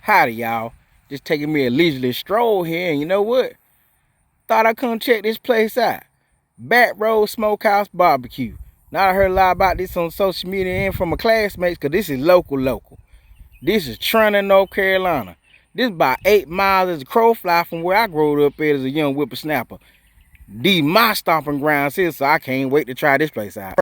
Howdy, y'all. Just taking me a leisurely stroll here, and you know what? Thought I'd come check this place out. Backroad Smokehouse BBQ. Now I heard a lot about this on social media and from my classmates, because this is local. This is Trenton, North Carolina. This is about 8 miles as a crow fly from where I grew up at as a young whippersnapper. These my stomping grounds here, so I can't wait to try this place out.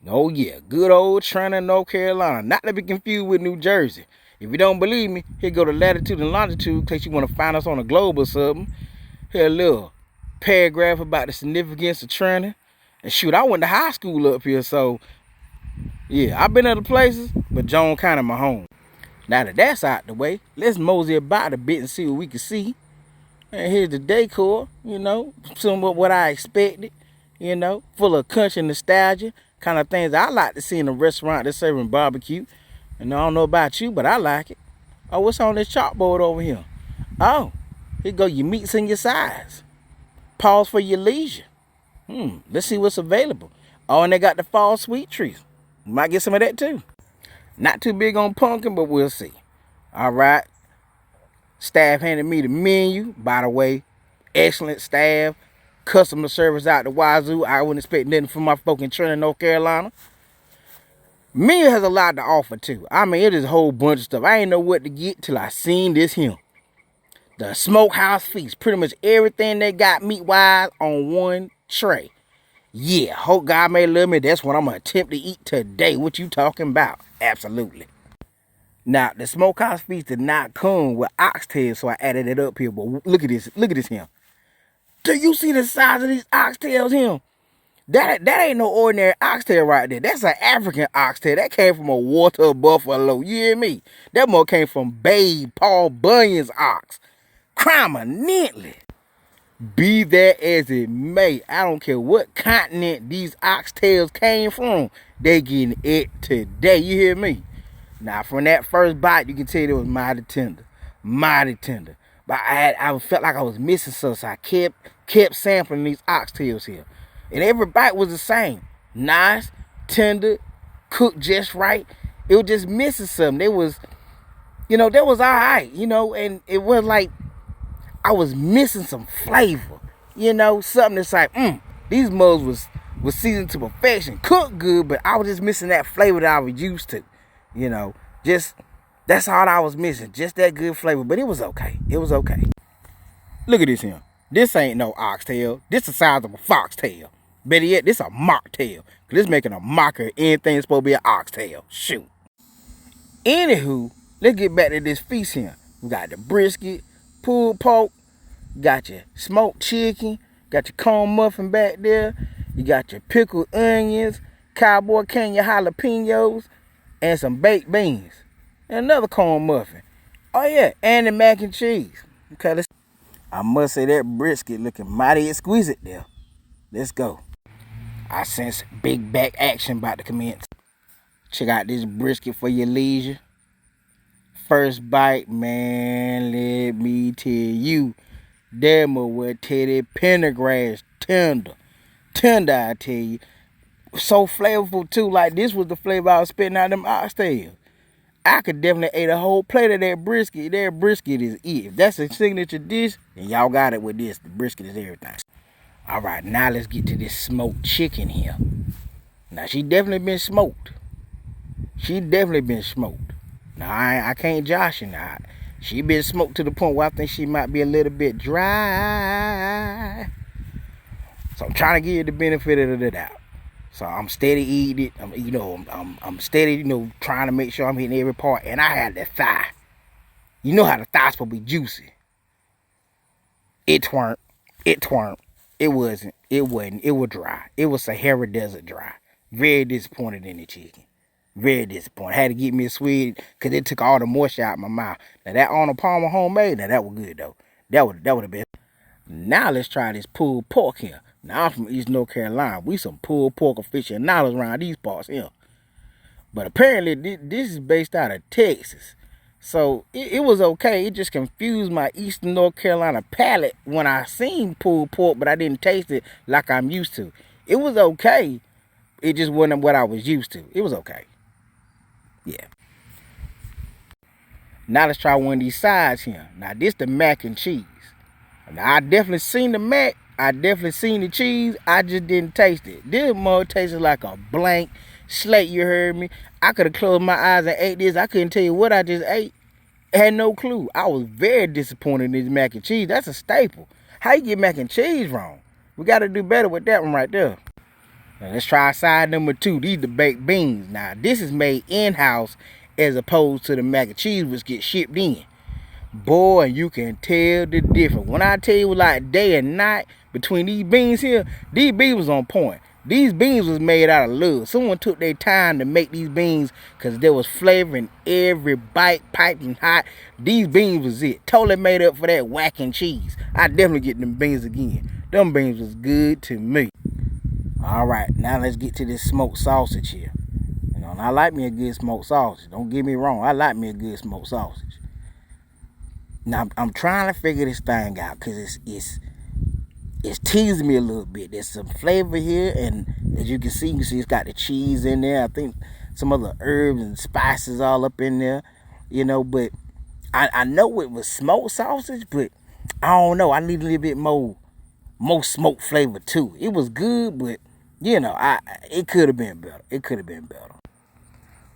Oh yeah, good old Trenton, North Carolina. Not to be confused with New Jersey. If you don't believe me, here go the latitude and longitude in case you want to find us on a globe or something. Here a little paragraph about the significance of Trenton. And shoot, I went to high school up here, so yeah, I've been other places, but Jones County my home. Now that that's out the way, let's mosey about a bit and see what we can see. And here's the decor, you know, somewhat what I expected, you know, full of country nostalgia, kind of things I like to see in a restaurant that's serving barbecue. And I don't know about you, but I like it. Oh, what's on this chalkboard over here? Oh, here go your meats and your sides. Pause for your leisure. Let's see what's available. Oh, and they got the fall sweet trees. Might get some of that too. Not too big on pumpkin, but we'll see. All right. Staff handed me the menu. By the way, excellent staff. Customer service out the wazoo. I wouldn't expect nothing from my folk in Trenton, North Carolina. Menu has a lot to offer too. I mean, it is a whole bunch of stuff. I ain't know what to get till I seen this here. The Smokehouse feast. Pretty much everything they got meat-wise on one tray. Yeah, hope God may love me. That's what I'm going to attempt to eat today. What you talking about? Absolutely. Now, the Smokehouse feast did not come with oxtails, so I added it up here. But look at this. Look at this here. Do you see the size of these oxtails here? That ain't no ordinary oxtail right there. That's an African oxtail. That came from a water buffalo. You hear me? That more came from Babe Paul Bunyan's ox. Prominently. Be that as it may, I don't care what continent these oxtails came from. They getting it today. You hear me? Now, from that first bite, you can tell it was mighty tender. Mighty tender. But I felt like I was missing something, so I kept sampling these oxtails here. And every bite was the same. Nice, tender, cooked just right. It was just missing something. They was all right, and it was like I was missing some flavor. Something that's like, these mugs was seasoned to perfection. Cooked good, but I was just missing that flavor that I was used to. Just that's all I was missing. Just that good flavor. But it was okay. It was okay. Look at this here. This ain't no oxtail. This the size of a foxtail. Better yet, this a mocktail. This making a mocker of anything that's supposed to be an oxtail. Shoot. Anywho, let's get back to this feast here. We got the brisket, pulled pork, got your smoked chicken, got your corn muffin back there, you got your pickled onions, cowboy canyon jalapenos, and some baked beans. And another corn muffin. Oh yeah, and the mac and cheese. Okay, I must say that brisket looking mighty exquisite there. Let's go. I sense big back action about to commence. Check out this brisket for your leisure. First bite, man, let me tell you. Them with Teddy Pendergrass tender. Tender, I tell you. So flavorful too. Like this was the flavor I was spitting out them oxtails. I could definitely eat a whole plate of that brisket. That brisket is it. If that's a signature dish, then y'all got it with this. The brisket is everything. All right, now let's get to this smoked chicken here. Now, she definitely been smoked. Now, I can't josh her now. She been smoked to the point where I think she might be a little bit dry. So I'm trying to give you the benefit of the doubt. So I'm steady eating it. I'm steady, trying to make sure I'm hitting every part. And I had the thigh. You know how the thigh's supposed to be juicy. It twerked. It wasn't. It was dry. It was Sahara Desert dry. Very disappointed in the chicken. Very disappointed. Had to get me a sweet because it took all the moisture out of my mouth. Now that Arnold Palmer homemade, now that was good though. That would have been. Now let's try this pulled pork here. Now I'm from East North Carolina. We some pulled pork aficionados around these parts here. But apparently this is based out of Texas. So it was okay. It just confused my Eastern North Carolina palate when I seen pulled pork, but I didn't taste it like I'm used to. It was okay. It just wasn't what I was used to. It was okay. Yeah. Now let's try one of these sides here. Now this the mac and cheese. Now I definitely seen the mac. I definitely seen the cheese. I just didn't taste it. This mug tasted like a blank slate, you heard me? I could have closed my eyes and ate this. I couldn't tell you what I just ate. I had no clue. I was very disappointed in this mac and cheese. That's a staple. How you get mac and cheese wrong? We got to do better with that one right there. Now let's try side number 2. These the baked beans. Now this is made in-house as opposed to the mac and cheese which gets shipped in. Boy, you can tell the difference. When I tell you like day and night between these beans here, these beans was on point. These beans was made out of love. Someone took their time to make these beans because there was flavor in every bite, piping hot. These beans was it. Totally made up for that whacking cheese. I definitely get them beans again. Them beans was good to me. All right, now let's get to this smoked sausage here. You know, and I like me a good smoked sausage. Don't get me wrong. I like me a good smoked sausage. Now, I'm trying to figure this thing out because it's teasing me a little bit. There's some flavor here, and as you can see it's got the cheese in there. I think some other herbs and spices all up in there, you know. But I know it was smoked sausage, but I don't know. I need a little bit more smoked flavor too. It was good, but you know, it could have been better. It could have been better.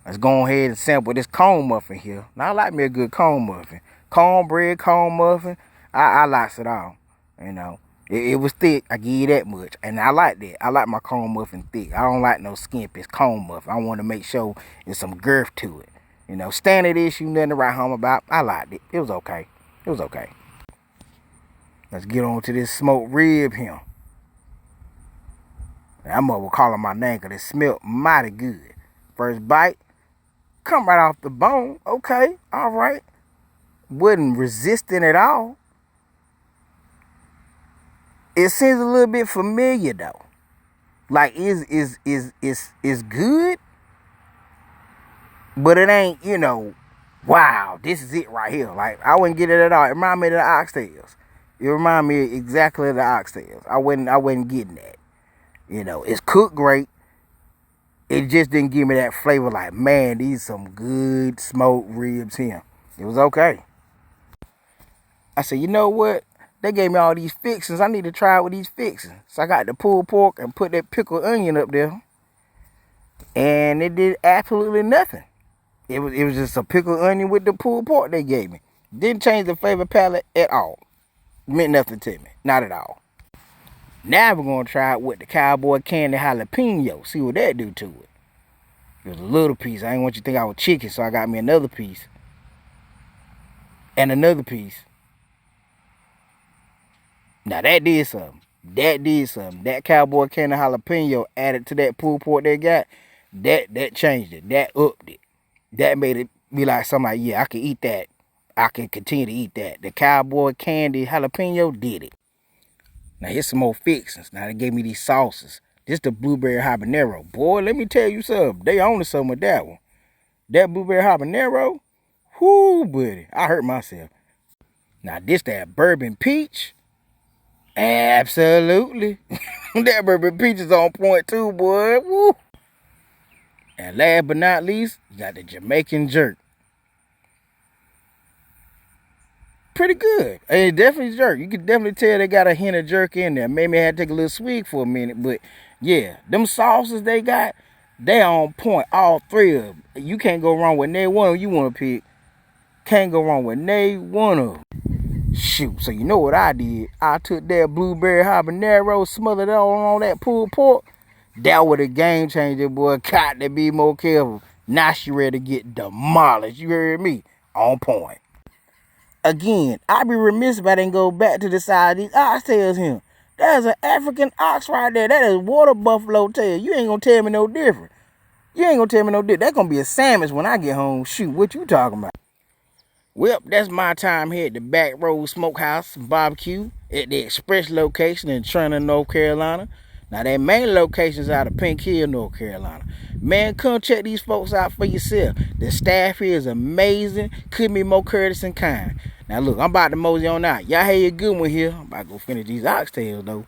Let's go ahead and sample this cone muffin here. Now I like me a good cone muffin. Cornbread, cone muffin, I likes it all. You know, it was thick. I give you that much, and I like that. I like my cone muffin thick. I don't like no skimpy cone muffin. I want to make sure there's some girth to it. You know, standard issue, nothing to write home about. I liked it. It was okay. It was okay. Let's get on to this smoked rib here. I'm over calling my name because it smelled mighty good. First bite, come right off the bone. Okay, all right. Wasn't resisting at all. It seems a little bit familiar though. Like is good, but it ain't, you know, wow, this is it right here. Like I wouldn't get it at all. It reminded me of the oxtails. It reminded me exactly of the oxtails. I wasn't getting that. You know, it's cooked great. It just didn't give me that flavor like, man, these some good smoked ribs here. It was okay. I said, you know what? They gave me all these fixings. I need to try it with these fixings. So I got the pulled pork and put that pickled onion up there. And it did absolutely nothing. It was just a pickled onion with the pulled pork they gave me. Didn't change the flavor palette at all. Meant nothing to me. Not at all. Now we're going to try it with the cowboy candy jalapeno. See what that do to it. It was a little piece. I didn't want you to think I was chicken, so I got me another piece. And another piece. Now that did something. That did something. That cowboy candy jalapeno added to that pulled pork they got. That changed it. That upped it. That made it be like something like, yeah, I can eat that. I can continue to eat that. The cowboy candy jalapeno did it. Now here's some more fixings. Now they gave me these sauces. This the blueberry habanero. Boy, let me tell you something. They own something with that one. That blueberry habanero, whoo, buddy. I hurt myself. Now this that bourbon peach. Absolutely. That bourbon peach is on point too, boy. Woo. And last but not least, you got the Jamaican jerk. Pretty good. It definitely jerk. You can definitely tell they got a hint of jerk in there. Maybe I had to take a little swig for a minute, but yeah, them sauces they got, they on point. All three of them. You can't go wrong with neither one you want to pick. Can't go wrong with neither one of them. Shoot, so you know what I did? I took that blueberry habanero, smothered it on that pulled pork. That was a game changer, boy. Got to be more careful. Now she ready to get demolished. You heard me? On point. Again, I'd be remiss if I didn't go back to the side of these oxtails here. That is an African ox right there. That is water buffalo tail. You ain't gonna tell me no different. You ain't gonna tell me no different. That's gonna be a sandwich when I get home. Shoot, what you talking about? Well, that's my time here at the Backroad Smokehouse BBQ at the express location in Trenton, North Carolina. Now, that main location is out of Pink Hill, North Carolina. Man, come check these folks out for yourself. The staff here is amazing. Couldn't be more courteous and kind. Now, look, I'm about to mosey on out. Y'all have a good one here. I'm about to go finish these oxtails, though.